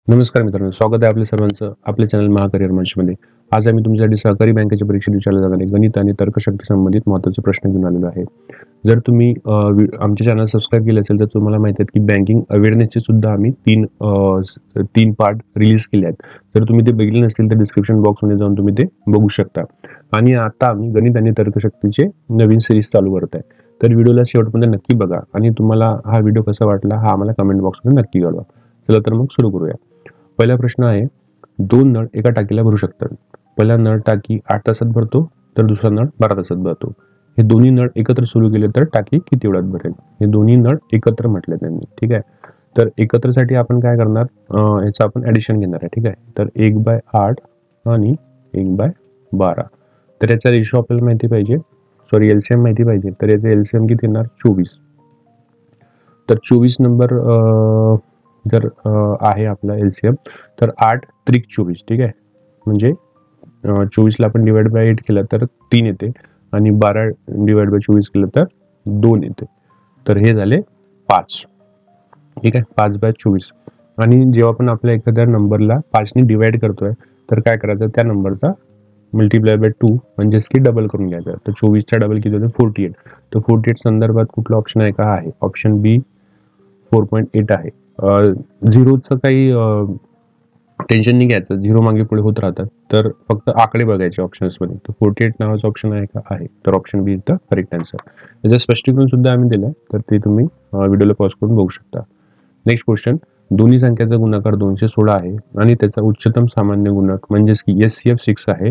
नमस्कार मित्रांनो, स्वागत आहे आपल्या सर्वांचं आपल्या चॅनल महाकरियर मंचमध्ये. आज आम्ही तुमच्यासाठी सहकारी बँकेच्या परीक्षेत विचारले जाणारे गणित आणि तर्कशक्ती संबंधित महत्त्वाचे प्रश्न घेऊन आलेलो आहे. जर तुम्ही आमचे चॅनल सबस्क्राईब केले असेल तर तुम्हाला माहिती आहे की बँकिंग अवेअरनेसचे सुद्धा आम्ही तीन पार्ट रिलीज केले आहेत. जर तुम्ही ते बघितले नसतील तर डिस्क्रिप्शन बॉक्समध्ये जाऊन तुम्ही ते बघू शकता. आणि आता आम्ही गणित आणि तर्कशक्तीचे नवीन सिरीज चालू करत आहे. तर व्हिडिओला शेवटपर्यंत नक्की बघा आणि तुम्हाला हा व्हिडिओ कसा वाटला हा आम्हाला कमेंट बॉक्समध्ये नक्की कळवा. चला तर मग सुरू करूया. पहिला प्रश्न आहे, 2 नळ एका टाकीला भरू शकतात. पहिला नळ टाकी 8 तासात भरतो तर दुसरा नळ 12 तासात भरतो. हे दोन्ही नळ एकत्र सुरू केले तर टाकी किती वेळात भरेल? हे दोन्ही नळ एकत्र म्हटले त्यांनी. ठीक आहे. तर एकत्रसाठी आपण काय करणार, याचं आपण ॲडिशन घेणार आहे. ठीक आहे. तर 1/8 आणि 1/12. तर याचा रेशो आपल्याला माहिती पाहिजे, सॉरी एलसीएम माहिती पाहिजे. तर याचं एलसीएम किती येणार? 24. तर 24 नंबर जर आहे आपला एलसीएम तर 8 त्रिक 24. ठीक आहे. म्हणजे 24ला आपण डिवाइड बाय 8 केलं तर 3 येते आणि 12 डिवाइड बाय 24 केलं तर 2 येते. तर हे झाले 5. ठीक आहे. 5/24. आणि जेव्हा आपण आपल्या एखाद्या नंबरला 5ने डिवाइड करतोय तर काय करायचं, त्या नंबरचा मल्टिप्लाय बाय 2 म्हणजेच की डबल करून घ्यायचं. तर 24चा डबल किती होतं? 48. तर 48 संदर्भात कुठला ऑप्शन आहे का? आहे ऑप्शन बी 4.8 आहे. झिरोचं काही टेन्शन नाही घ्यायचं, झिरो मागे पुढे होत राहतात. तर फक्त आकडे बघायचे ऑप्शन्समध्ये. तर 48 नावाचं ऑप्शन आहे का? आहे. तर option B is the correct answer. याचं स्पष्टीकरण सुद्धा आम्ही दिलं, तर ते तुम्ही व्हिडिओला पॉज करून बघू शकता. नेक्स्ट क्वेश्चन, दोन्ही संख्याचा गुणाकार 216 आहे आणि त्याचा उच्चतम सामान्य गुणक म्हणजेच की SCF 6 आहे.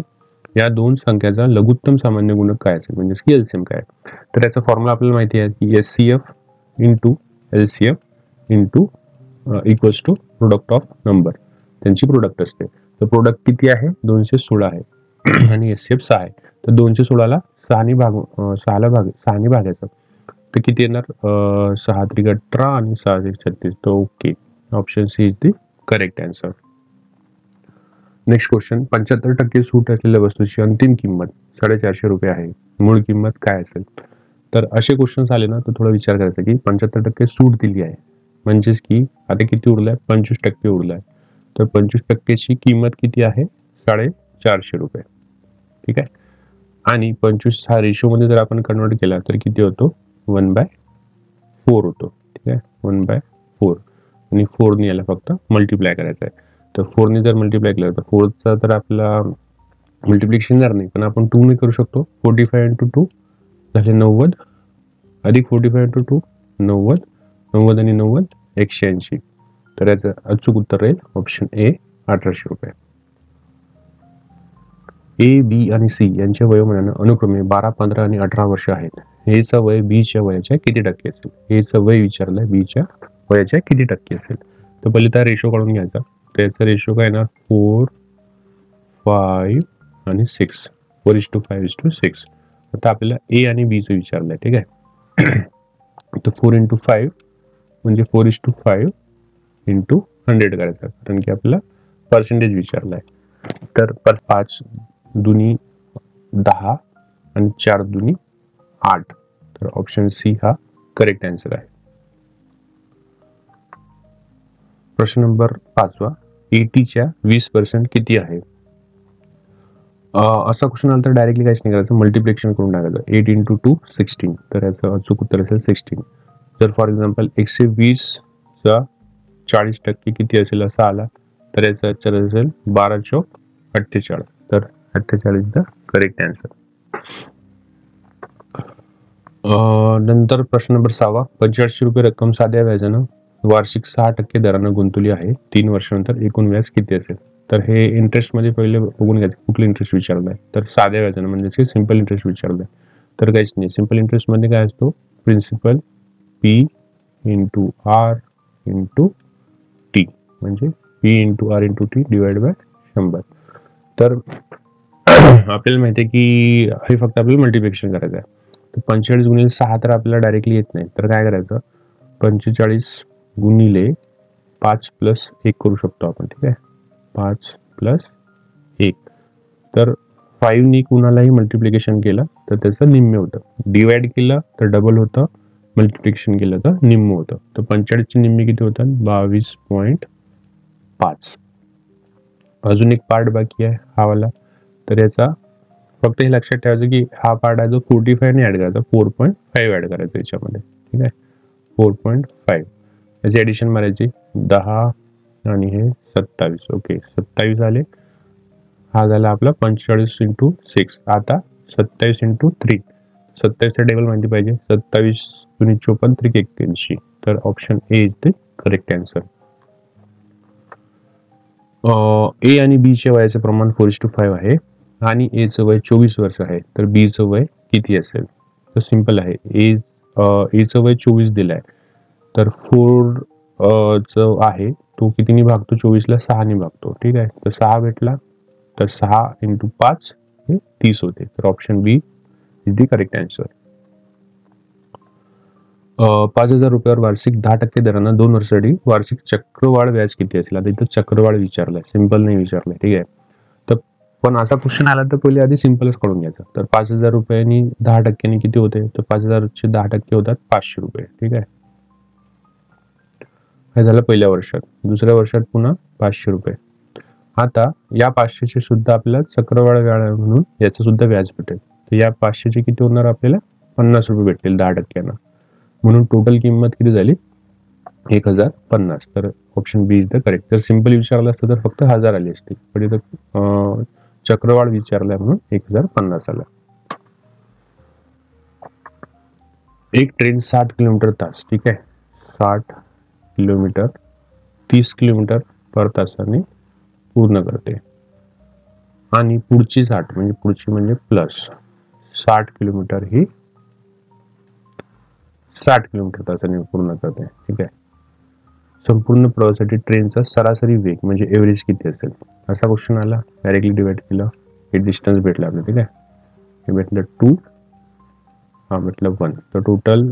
या दोन संख्याचा लघुत्तम सामान्य गुणक काय असेल म्हणजेच की एलसीएम काय? तर याचा फॉर्म्युला आपल्याला माहिती आहे की SCF into LCM into equals to product of number. त्यांची प्रोडक्ट असते. तर प्रोडक्ट किती आहे? 216 आहे आणि एससीएफ 6 आहे. तर 216ला 6ने भागायचं तर किती येणार? 6 त्रिक 18 आणि 6 त्रिक 36. तर okay, option C is the correct answer. Next question, 75% सूट असलेल्या वस्तूची अंतिम किंमत 450 रुपये आहे. मूळ किंमत काय असेल? तर असे क्वेश्चन्स आले ना तर थोडा विचार करायचा की 75% सूट दिली आहे म्हणजेच की आता किती उरलाय? 25% उरलाय. तर 25%ची किंमत किती आहे? 450 रुपये. ठीक आहे. आणि 25 हा रेशोमध्ये जर आपण कन्वर्ट केला तर किती होतो? 1/4 होतो. ठीक आहे. 1/4 आणि 4ने याला फक्त मल्टिप्लाय करायचं आहे. तर 4ने जर मल्टिप्लाय केलं तर 4चा तर आपला मल्टिप्लिकेशन येणार नाही, पण आपण 2ने करू शकतो. 45 इंटू 2 झाले 90 अधिक 45 इंटू 2 90. 90 आणि 90 180. तर याचं अचूक उत्तर राहील ऑप्शन ए 1800 रुपये. ए, बी आणि सी यांच्या वयोमानाने अनुक्रमे 12, 15 आणि 18 वर्ष आहेत. एचं वय बीच्या वयाच्या किती टक्के असेल? एचं वय विचारलंय, बीच्या वयाच्या किती टक्के असेल? तर पहिले त्या रेशो काढून घ्यायचा. तर याचा रेशो काय येणार? 4, 5 आणि 6. 4:5:6. आता आपल्याला ए आणि बीचं विचारलंय. ठीक आहे. तर 4 इंटू 5 म्हणजे 4:5 इंटू 100 करायचा, कारण की आपल्याला पर्सेंटेज विचारलाय. तर 5 दुनी 10 आणि 4 दुनी 8. तर ऑप्शन सी हा करेक्ट आन्सर आहे. प्रश्न नंबर 5वा, 80च्या 20% किती आहे? असा क्वेश्चन आला तर डायरेक्टली काहीच नाही करायचं, मल्टिप्लिकेशन करून टाकायचं. 8 इंटू 2 16. तर याचं अचूक उत्तर असेल 16. जर फॉर एक्झाम्पल 120चा 40% किती असेल असा आला तर याचा उत्तर असेल 12 चौक 48. तर 48 द करेक्ट आन्सर. नंतर प्रश्न नंबर 6वा, 85 रुपये रक्कम साध्या व्याजानं वार्षिक 6% दरानं गुंतवली आहे. 3 वर्षानंतर एकूण व्याज किती असेल? तर हे इंटरेस्ट मध्ये पहिले बघून घ्यायचं कुठलं इंटरेस्ट विचारलाय. तर साध्या व्याजानं म्हणजे सिंपल इंटरेस्ट विचारलाय. तर काहीच नाही, सिंपल इंटरेस्ट मध्ये काय असतो? Principal P into R into T म्हणजे P into R into T divide by 100. तर आपल्याला माहिती आहे की हे फक्त आपल्याला मल्टिप्लिकेशन करायचं आहे. तर 45 गुणिले 6 तर आपल्याला डायरेक्टली येत नाही. तर काय करायचं? 45 गुणिले 5 प्लस 1 करू शकतो आपण. ठीक आहे. 5 प्लस 1. तर 5ने कुणालाही मल्टिप्लिकेशन केलं तर त्याचं निम्मे होतं. डिवाइड केलं तर डबल होतं, मल्टिप्लिकेशन केलं तर निम्म होतं. तर 45चे निम्मे किती होतात? 22.5 5. अजून एक पार्ट बाकी आहे हा वाला, तर याचा फक्त हे लक्षात ठेवायचं की हा पार्ट आहे जो 45 ने ऍड करायचा, 4.5 ऍड करायचं याच्यामध्ये, ठीक आहे. 4.5 याची ऍडिशन मारायची, 10 आणि हे 27. ओके, 27 आले. हा झाला आपला 45 × 6. आता 27 × 3. 27चा टेबल माहिती पाहिजे. 27 × 54 = 81. तर option A is the correct answer. A आणि बी चे वयाचे प्रमाण 4:5 आहे आणि ए चं वय 24 वर्ष आहे. तर बी चं वय किती असेल? तर सिंपल आहे. ए चं वय 24 दिलंय, तर 4 चं आहे तो कितीने भागतो? 24 ला 6 ने भागतो, ठीक आहे. तर 6 भेटला, तर 6 × 5 हे 30 होते. तर option B is the correct answer. 5,000 रुपयावर वार्षिक 10% दराने 2 वर्षासाठी वार्षिक चक्रवाढ व्याज किती असेल? आता इथं चक्रवाढ विचारलंय, सिंपल नाही विचारलंय, ठीक आहे. तर पण असा क्वेश्चन आला तर पहिले आधी सिंपलच करून घ्यायचा. तर 5,000 रुपयांनी 10% किती होते? तर 5,000 चे 10% होतात 500 रुपये, ठीक आहे. हे झालं पहिल्या वर्षात. दुसऱ्या वर्षात पुन्हा 500 रुपये. आता या 500चे सुद्धा आपल्याला चक्रवाढ व्याज म्हणून याचं सुद्धा व्याज भेटेल. तर या 500चे किती होणार? आपल्याला 50 रुपये भेटतील 10%. म्हणून टोटल किंमत किती झाली? 1050. तर option B is the correct. जर सिंपल विचारलं असतं तर फक्त 1000 आली असती, पण इथं चक्रवाढ विचारलाय म्हणून 1050 आला. एक ट्रेन 60 किलोमीटर तास, ठीक आहे, 60 किलोमीटर 30 किलोमीटर पर तासाने पूर्ण करते आणि पुढची 60 म्हणजे प्लस 60 किलोमीटर ही 60 किलोमीटर तासाने पूर्ण करते, ठीक आहे. संपूर्ण प्रवासासाठी ट्रेनचा सरासरी वेग म्हणजे एव्हरेज किती असेल? असा क्वेश्चन आला, डायरेक्टली डिवाइड केलं, हे डिस्टन्स भेटलं आपलं, ठीक आहे. हे भेटलं 2, हा भेटलं 1. तर टोटल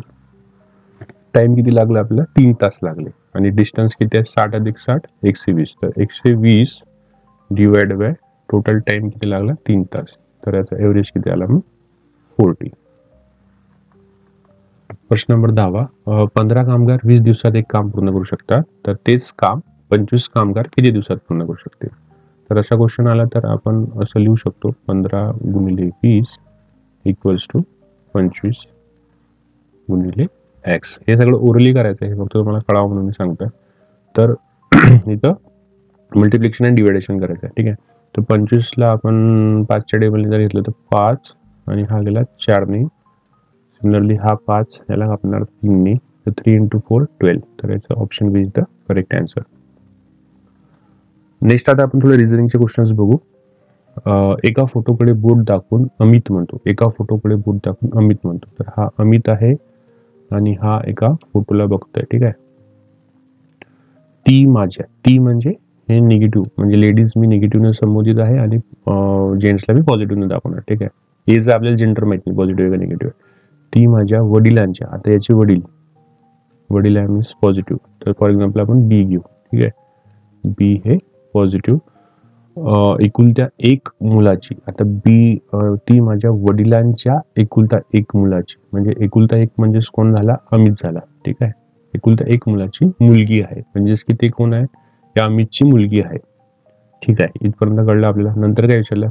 टाइम किती लागला आपल्याला? 3 तास लागले. आणि डिस्टन्स किती आहे? 60 + 60 120. तर 120 डिवाइड बाय टोटल टाइम किती लागला? 3 तास. तर याचा एव्हरेज किती आला मग? 40. प्रश्न नंबर 10. 15 कामगार 20 दिवसात एक काम पूर्ण करू शकतात, तर तेच काम 25 कामगार किती दिवसात पूर्ण करू शकतील? तर असा क्वेश्चन आला तर आपण असं लिहू शकतो, 15 × 20 = 25 × x. हे सगळं ओरली करायचं आहे, फक्त तुम्हाला कळावं म्हणून मी सांगतोय. तर इथं मल्टिप्लिकेशन आणि डिव्हिडेशन करायचं आहे, ठीक आहे. तर 25 ला आपण 5च्या टेबलने जर घेतलं तर 5 आणि हा गेला 4 ने. सिमिलरली हा 5 याला कापणार 3 ने. तर 3 × 4 12. तर याचं option B is the correct answer. Next आता आपण थोडे रिझनिंगचे क्वेश्चन्स बघू. एका फोटोकडे बोट दाखवून अमित म्हणतो. एका फोटोकडे बोट दाखवून अमित म्हणतो. तर हा अमित आहे आणि हा एका फोटोला बघतोय, ठीक आहे. ती माझ्या, ती म्हणजे हे निगेटिव्ह, म्हणजे लेडीज मी निगेटिव्हने संबोधित आहे आणि जेंट्सला मी पॉझिटिव्हने दाखवणार, ठीक आहे. हे जर आपल्याला जेंडर माहित नाही पॉझिटिव्ह का निगेटिव्ह. ती माझ्या वडिलांच्या, आता याचे वडील आहे मीन्स पॉझिटिव्ह. तर फॉर एक्झाम्पल आपण बी घेऊ, ठीक आहे. बी हे पॉझिटिव्ह. एकुलत्या एक मुलाची, आता बी ती माझ्या वडिलांच्या एकुलता एक मुलाची, म्हणजे एकुलता एक म्हणजेच कोण झाला? अमित झाला, ठीक आहे. एकुलता एक मुलाची मुलगी आहे, म्हणजेच की ते कोण आहे? या अमितची मुलगी आहे, ठीक आहे. इथपर्यंत कळलं आपल्याला. नंतर काय विचारलं?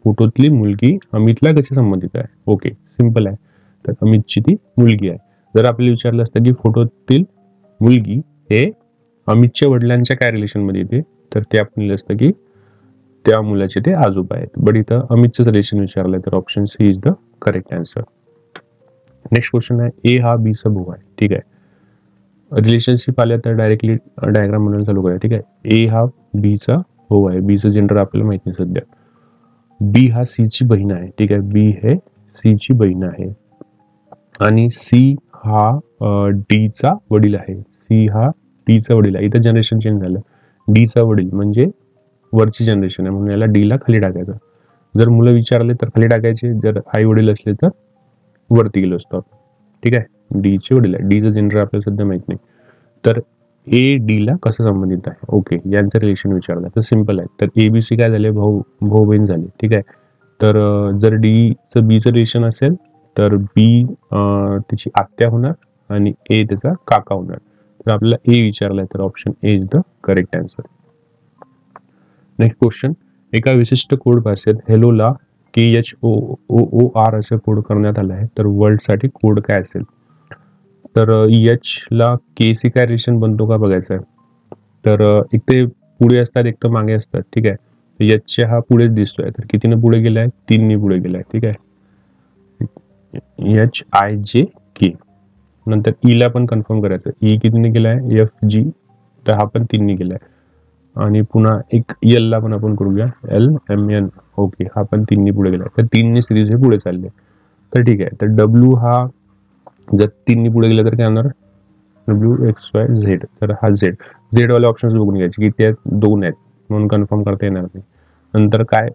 फोटोतली मुलगी अमितला कशी संबंधित आहे? ओके, सिंपल आहे. तर अमितची ती मुलगी आहे. जर आपल्याला विचारलं असतं की फोटोतील मुलगी हे अमितच्या वडिलांच्या काय रिलेशन मध्ये येते, तर ते आपण लिहिलं असतं की त्या मुलाचे ते आजोबा आहेत. बट इथं अमितचं रिलेशन विचारलंय, तर option C is the correct answer. Next question आहे, ए हा बी चा भाऊ आहे, ठीक आहे. रिलेशनशिप आल्या तर डायरेक्टली डायग्राम म्हणून चालू करूया, ठीक आहे. ए हा बी चा भाऊ आहे, बी चं जेंडर आपल्याला माहिती नाही सध्या. बी हा सी ची बहीण आहे, ठीक आहे. बी हे सी ची बहीण आहे आणि सी हा डी चा वडील आहे. सी हा डी चा वडील आहे. इथं जनरेशन चेंज झालं. डी चा वडील म्हणजे वरची जनरेशन आहे, म्हणून याला डी ला खाली टाकायचं. जर मुलं विचारले तर खाली टाकायचे, जर आई वडील असले तर वरती गेलो असतो, ठीक आहे. डी चे वडील आहे. डीचं जेंडर आपल्याला सध्या माहित नाही. तर ए डी ला कसं संबंधित आहे? ओके, यांचं रिलेशन विचारलं तर सिंपल आहे. तर ए बी सी काय झाले? भाऊ बहीण झाले, ठीक आहे. तर जर डी चं बी चं रिलेशन असेल तर बी त्याची आत्या होणार आणि ए त्याचा काका होणार. तर आपल्याला ए विचारलाय, तर option A is the correct answer. Next question, एका विशिष्ट कोड भाषेत हेलोला KHOOR असे कोड करण्यात आले आहे, तर वर्ल्डसाठी कोड काय असेल? तर एच ला के सी काय रिलेशन बनतो का बघायचं आहे. तर एक ते पुढे असतात, एक तर मागे असतात. ठीक आहे, एचचे हा पुढेच दिसतोय, तर कितीने पुढे गेलाय? 3 पुढे गेलाय. ठीक आहे, HIJK. नंतर ईला पण कन्फर्म करायचं, ई कितीने गेलाय? FG, तर हा पण 3 गेलाय. आणि पुन्हा एक एल ला पण आपण करूया, LMN. ओके, हा पण 3 पुढे गेलाय, तर 3 सिरीज हे पुढे चालले. तर ठीक आहे, तर डब्ल्यू हा जर 3 पुढे गेला तर काय होणार? WXYZ. तर हा झेड वाले ऑप्शन्स बघून घ्यायचे की ते 2 आहेत म्हणून कन्फर्म करता येणार नाही. नंतर काय?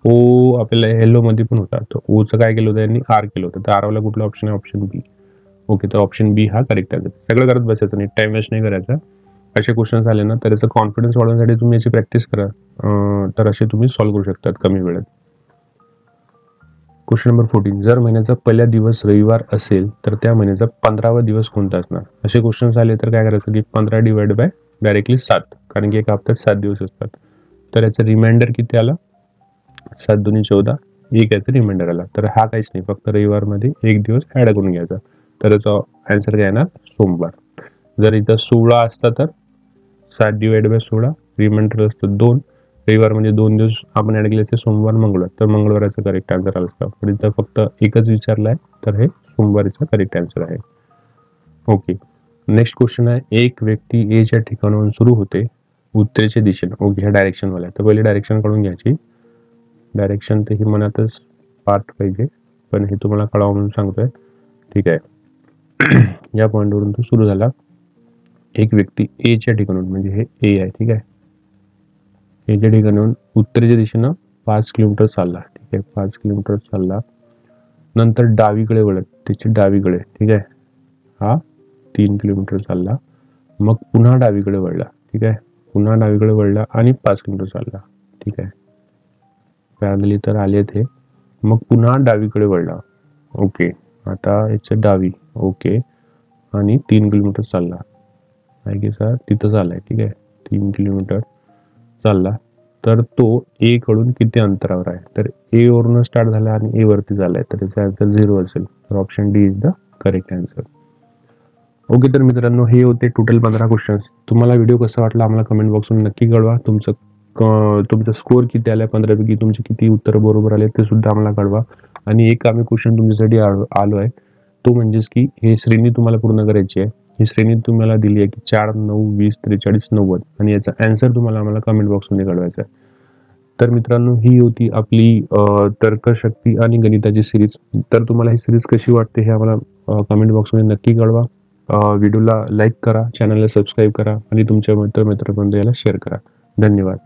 ओ आपल्याला हेलो मध्ये पण होता, तर ओचं काय केलं होतं यांनी? आर केलं होतं, तर आर वाला कुठला ऑप्शन आहे? ऑप्शन बी. ओके, तर ऑप्शन बी हा करेक्ट आहे. सगळं करत बसायचं नाही, टाइम वेस्ट नाही करायचा. असे क्वेश्चन्स आले ना तर याचा कॉन्फिडन्स वाढवण्यासाठी तुम्ही याची प्रॅक्टिस करा, तर असे तुम्ही सॉल्व्ह करू शकतात कमी वेळात. क्वेश्चन नंबर 14, जर महिन्याचा पहिला दिवस रविवार असेल तर त्या महिन्याचा 15वा दिवस कोणता असणार? असे क्वेश्चन्स आले तर काय करायचं की 15 डिवाइड बाय डायरेक्टली 7, कारण की एका हप्त्यात 7 दिवस असतात. तर याचा रिमाइंडर किती आला? 7 दुनी 14, एक याचा रिमाइंडर आला. तर हा काहीच नाही, फक्त रविवारमध्ये एक दिवस ऍड करून घ्यायचा, तर याचा आन्सर काय येणार? सोमवार. जर इथं 16 असता तर 7 डिवाइड बाय 16, रिमाइंडर असतं 2, रविवार म्हणजे 2 दिवस आपण ऍड केले, सोमवार मंगळवार, तर मंगळवारचा करेक्ट आन्सर आला असता. पण इथं फक्त एकच विचारलाय, तर हे सोमवारीचा करेक्ट आन्सर आहे. ओके, नेक्स्ट क्वेश्चन आहे, एक व्यक्ती एच्या ठिकाणाहून सुरू होते उत्तरेच्या दिशेने. ओके, ह्या डायरेक्शन वाला, तर पहिले डायरेक्शन काढून घ्यायची. डायरेक्शन तर ही मनातच पार्ट पाहिजे, पण हे तुम्हाला कळावं म्हणून सांगतोय. ठीक आहे, या पॉईंटवरून तो सुरू झाला. एक व्यक्ती एच्या ठिकाणून, म्हणजे हे ए आहे. ठीक आहे, एच्या ठिकाणाहून उत्तरेच्या दिशेनं 5 किलोमीटर चालला. ठीक आहे, 5 किलोमीटर चालला, नंतर डावीकडे वळत, त्याची डावीकडे. ठीक आहे, हा 3 किलोमीटर चालला, मग पुन्हा डावीकडे वळला. ठीक आहे, पुन्हा डावीकडे वळला आणि 5 किलोमीटर चालला. ठीक आहे, पॅरलली तर आले ते, मग पुन्हा डावीकडे वळला. ओके, आता याचं डावी. ओके, आणि 3 किलोमीटर चालला, आहे की सर तिथं चाललाय. ठीक आहे, 3 किलोमीटर चालला, तर तो ए कडून किती अंतरावर आहे? तर ए वरून स्टार्ट झाला आणि ए वरती झालाय, तर त्याचा आन्सर 0 असेल. तर option D is the correct answer. Okay, तर मित्रांनो हे होते टोटल 15 क्वेश्चन्स. तुम्हाला व्हिडिओ कसा वाटला आम्हाला कमेंट बॉक्समध्ये नक्की कळवा. तुमचं स्कोअर किती आलाय 15 पैकी, तुमचे किती उत्तर बरोबर आले ते सुद्धा आम्हाला कळवा. आणि एक आम्ही क्वेश्चन तुमच्यासाठी आलो आहे, तो म्हणजेच की हे श्रेणी तुम्हाला पूर्ण करायची आहे. ही श्रेणी तुम्हाला दिली आहे की 4, 9, 20, 43, 90, आणि याचा आन्सर तुम्हाला आम्हाला कमेंट बॉक्समध्ये कळवायचा आहे. तर मित्रांनो ही होती आपली तर्कशक्ती आणि गणिताची सिरीज. तर तुम्हाला ही सिरीज कशी वाटते हे आम्हाला कमेंट बॉक्समध्ये नक्की कळवा. व्हिडिओला लाईक करा, चॅनलला सबस्क्राईब करा आणि तुमच्या मित्रमंडळीला शेअर करा. धन्यवाद.